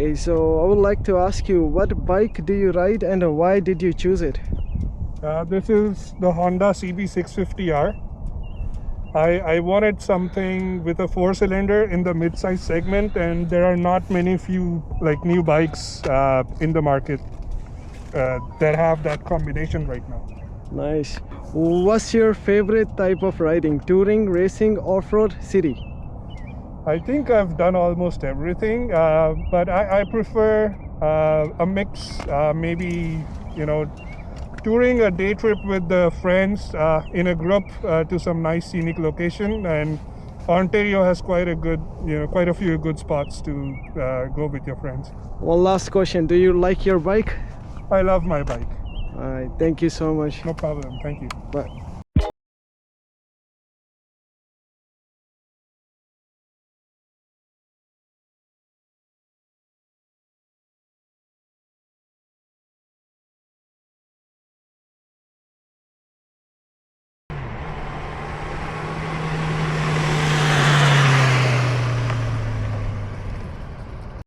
Okay, so I would like to ask you, what bike do you ride and why did you choose it? This is the Honda CB650R. I wanted something with a 4-cylinder in the mid-size segment, and there are not many few like new bikes in the market that have that combination right now. Nice. What's your favorite type of riding? Touring, racing, off-road, city? I think I've done almost everything, but I prefer a mix. Maybe touring a day trip with the friends in a group to some nice scenic location, and Ontario has quite a few good spots to go with your friends. One last question. Do you like your bike? I love my bike. All right. Thank you so much. No problem. Thank you. Bye.